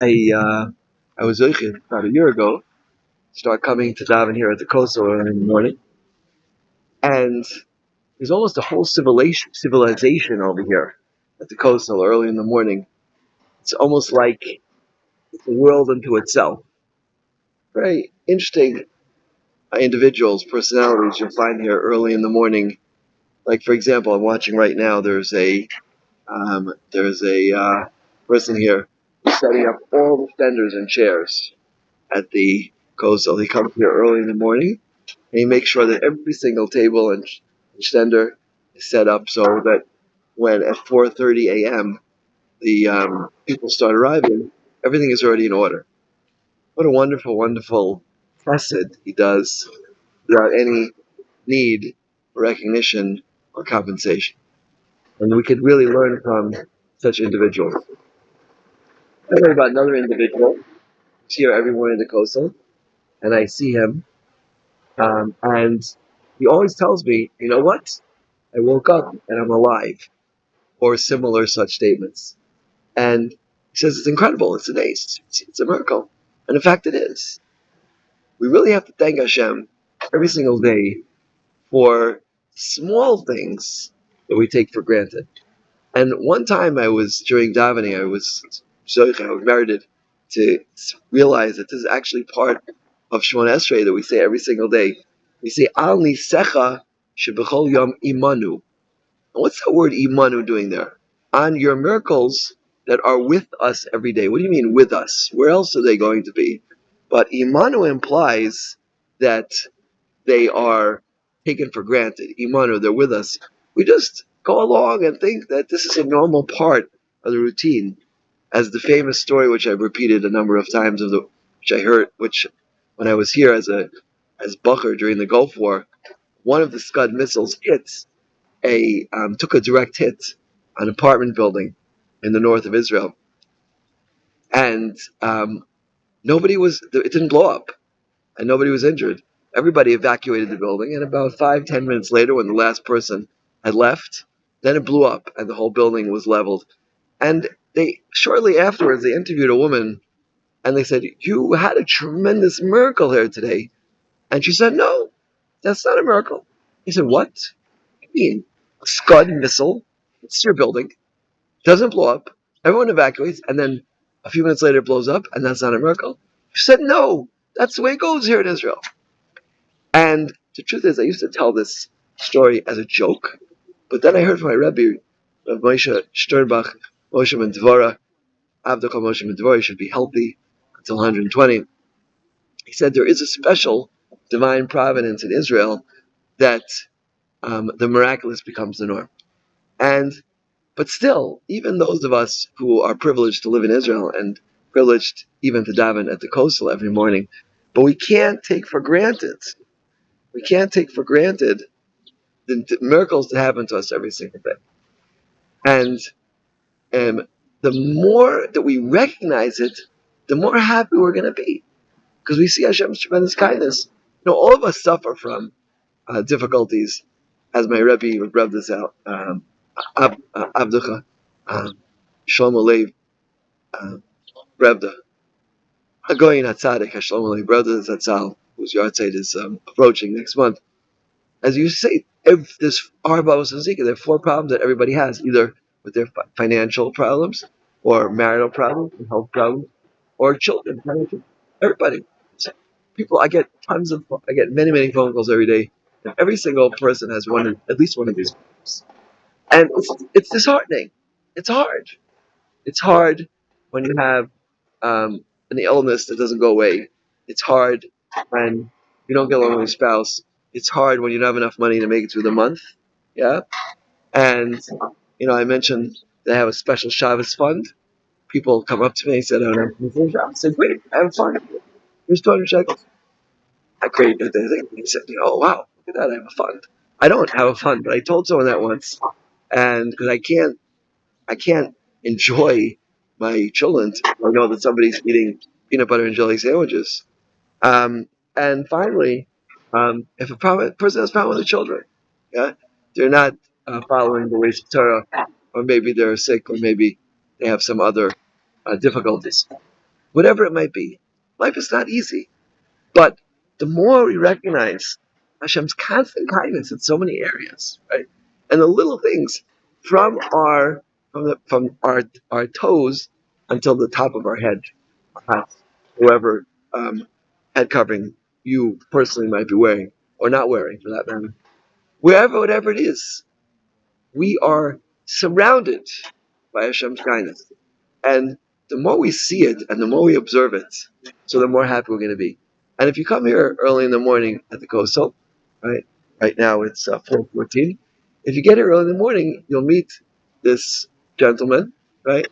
I was about a year ago, start coming to daven here at the coastal early in the morning, and there's almost a whole civilization over here at the coastal early in the morning. It's almost like it's a world unto itself. Very interesting individuals, personalities you'll find here early in the morning. Like for example, I'm watching right now. There's a person here who's setting up all the fenders and chairs at the coastal. He comes here early in the morning and he makes sure that every single table and fender is set up so that when at 4:30 a.m. the people start arriving, everything is already in order. What a wonderful, wonderful chesed he does without any need for recognition or compensation. And we could really learn from such individuals. I heard about another individual who's here every morning at the coastal, and I see him, and he always tells me, you know what? I woke up and I'm alive, or similar such statements. And he says it's incredible, it's an ace, it's a miracle. And in fact, it is. We really have to thank Hashem every single day for small things that we take for granted. And one time during davening, I was merited to realize that this is actually part of Shemona Esrei that we say every single day. We say, Al nisecha shebechol yom imanu. And what's that word imanu doing there? On your miracles that are with us every day. What do you mean with us? Where else are they going to be? But imanu implies that they are taken for granted. Imanu, they're with us. We just go along and think that this is a normal part of the routine. As the famous story, which I've repeated a number of times, which when I was here as Bacher during the Gulf War, one of the Scud missiles took a direct hit an apartment building in the north of Israel, and it didn't blow up, and nobody was injured. Everybody evacuated the building, and about 5-10 minutes later, when the last person had left, then it blew up, and the whole building was leveled. And they shortly afterwards they interviewed a woman, and they said, "You had a tremendous miracle here today," and she said, "No, that's not a miracle." He said, "What? I mean, a Scud missile hits your building, doesn't blow up, everyone evacuates, and then a few minutes later it blows up, and that's not a miracle?" She said, "No, that's the way it goes here in Israel." And the truth is, I used to tell this story as a joke, but then I heard from my Rebbe, Rav Moshe Sternbach, Moshe ben Dvorah, Avdachal Moshe ben Dvorah should be healthy until 120. He said there is a special divine providence in Israel that the miraculous becomes the norm. But still, even those of us who are privileged to live in Israel and privileged even to daven at the coastal every morning, but we can't take for granted. We can't take for granted the miracles that happen to us every single day. And the more that we recognize it, the more happy we're going to be. Because we see Hashem's tremendous kindness. All of us suffer from difficulties, as my Rebbe would rub this out. Abducha, Shlomo Lev, Rebbe, Hagoyin Hatzadik, Shlomo Lev, Rebbe Zatzal, whose yahrzeit is approaching next month. As you say, there's Arbavos and Zika. There are 4 problems that everybody has, either with their financial problems, or marital problems, or health problems, or children. Everybody. So I get many, many phone calls every day. And every single person has at least one of these problems. And it's disheartening. It's hard. It's hard when you have an illness that doesn't go away. It's hard when you don't get along with your spouse. It's hard when you don't have enough money to make it through the month. Yeah. And, I mentioned that I have a special Shabbos fund. People come up to me and said, "Oh, I said, great, I have a fund. Here's 200 shekels." I created the thing. He said, "Oh, wow, look at that, I have a fund." I don't have a fund, but I told someone that once. And because I can't enjoy my children or know that somebody's eating peanut butter and jelly sandwiches. And finally, if a person has a problem with the children, yeah, they're not following the ways of Torah, or maybe they're sick, or maybe they have some other difficulties. whatever it might be. Life is not easy, but the more we recognize Hashem's constant kindness in so many areas, right, and the little things from our toes until the top of our head, perhaps whoever head covering you personally might be wearing or not wearing, for that matter, wherever, whatever it is, we are surrounded by Hashem's kindness. And the more we see it and the more we observe it, so the more happy we're going to be. And if you come here early in the morning at the coastal, right? Right now it's 4:14. If you get here early in the morning, you'll meet this gentleman, right?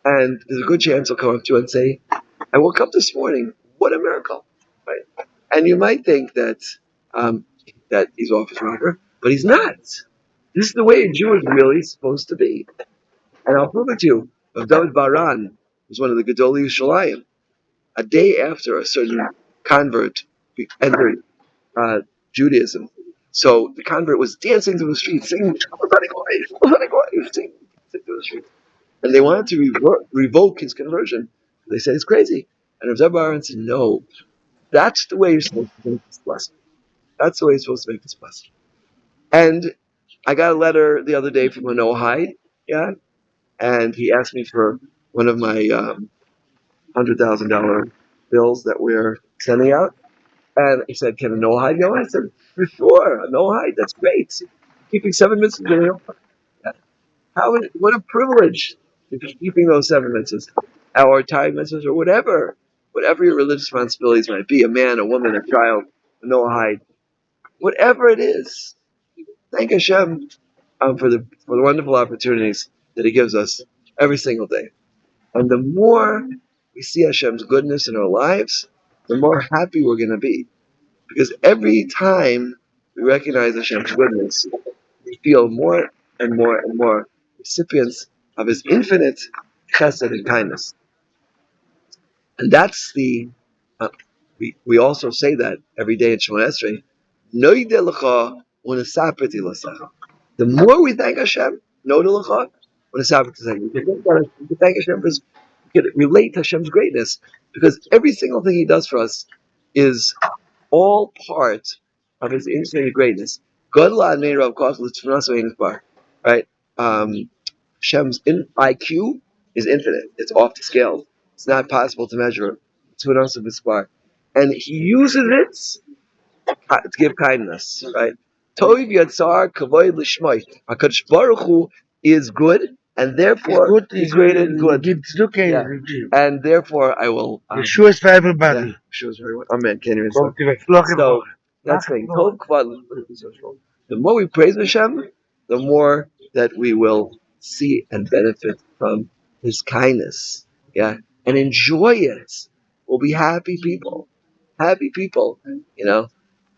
And there's a good chance he'll come up to you and say, "I woke up this morning. What a miracle!" Right? And you might think um, that he's off his rocker, but he's not. This is the way a Jew is really supposed to be. And I'll prove it to you. David Baran was one of the Gedolei Yerushalayim. A day after a certain convert entered Judaism, so the convert was dancing through the streets, singing singing through the streets. And they wanted to revoke his conversion. They said it's crazy. And David Baran said, no, that's the way you're supposed to make this blessing. That's the way you're supposed to make this blessing. And I got a letter the other day from a Noahide, yeah, and he asked me for one of my $100,000 bills that we're sending out. And he said, "Can a Noahide go?" I said, "For sure, a Noahide. That's great. Keeping 7 mitzvahs. What a privilege to be keeping those 7 mitzvahs, or time mitzvahs, or whatever your religious responsibilities might be. A man, a woman, a child, a Noahide, whatever it is. Thank Hashem for the wonderful opportunities that He gives us every single day. And the more we see Hashem's goodness in our lives, the more happy we're going to be. Because every time we recognize Hashem's goodness, we feel more and more and more recipients of His infinite chesed and kindness. And that's we also say that every day in Shemona Esrei, Noideh lecha u'nesapeti l'secha. The more we thank Hashem, Noideh lecha u'nesapeti l'secha. We can thank Hashem because we can relate to Hashem's greatness, because every single thing He does for us is all part of His infinite greatness. Right? Hashem's IQ is infinite. It's off the scale. It's not possible to measure. And He uses it to give kindness. Right? Toiv Yatzar Kavoid Lishmoi. HaKadosh Baruch Hu is good, and therefore He created good. Yeah. And therefore I will. Yeshua is for everybody. Yeah, Yeshua is very well. Amen. Can't even so that's the thing. The more we praise Hashem, the more that we will see and benefit from His kindness. Yeah, and enjoy it. We'll be happy people. Happy people. There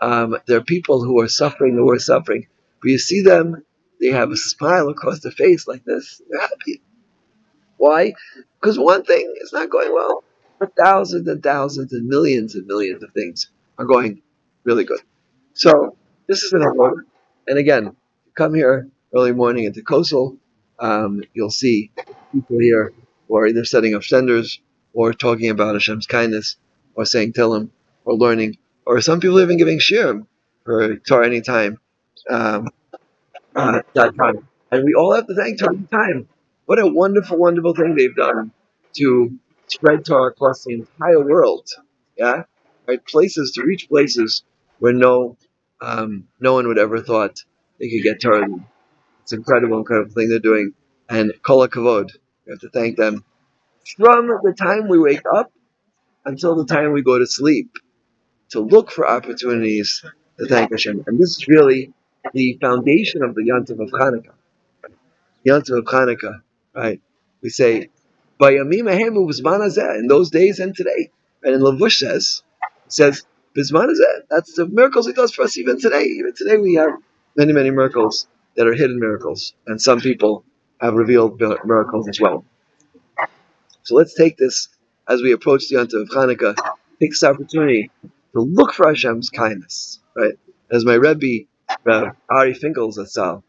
are people who are suffering the worst suffering, but you see them, they have a smile across their face like this. They're happy. Why? Because one thing is not going well, but thousands and millions of things are going really good. So this is an award. And again, come here early morning into Coastal, you'll see people here who are either setting up senders or talking about Hashem's kindness or saying Tillim or learning, or some people even giving shirim for Torah Anytime. .com. And we all have to thank Torah Anytime. What a wonderful, wonderful thing they've done to spread Torah across the entire world. Yeah, right. To reach places where no one would ever thought they could get Torah. It's an incredible, incredible thing they're doing. And Kol HaKavod, we have to thank them from the time we wake up until the time we go to sleep, to look for opportunities to thank Hashem. And this is really the foundation of the Yontif of Chanukah. Yontif of Chanukah, right? We say, Bayamim ahemu b'zman hazeh, in those days and today. And in Lavush it says, b'zman hazeh, that's the miracles He does for us even today. Even today we have many, many miracles that are hidden miracles. And some people have revealed miracles as well. So let's take this as we approach the Yontif of Chanukah, take this opportunity to look for Hashem's kindness, right? As my Rebbe, Ari Finkel's Zatzal,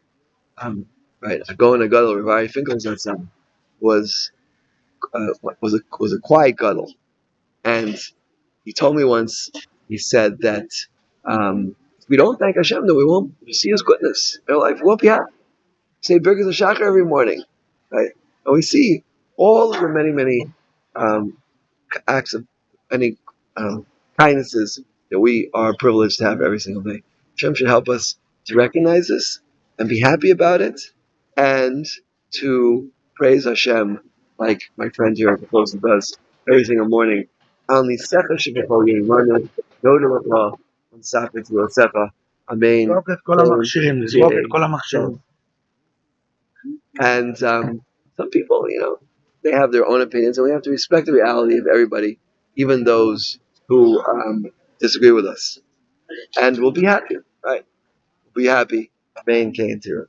right, a Gaon Gadol, Ari Finkel's Zatzal was a quiet gadol, And he told me once, he said that if we don't thank Hashem, then we won't see His goodness in our life. We won't be happy. Say Birkas HaShachar every morning, right? And we see all of the many, many um, acts of any kindnesses that we are privileged to have every single day. Hashem should help us to recognize this and be happy about it, and to praise Hashem like my friend here at the close does every single morning. Amen. And some people, they have their own opinions, and we have to respect the reality of everybody, even those who disagree with us. And we'll be happy, right? We'll be happy. Main Kane here.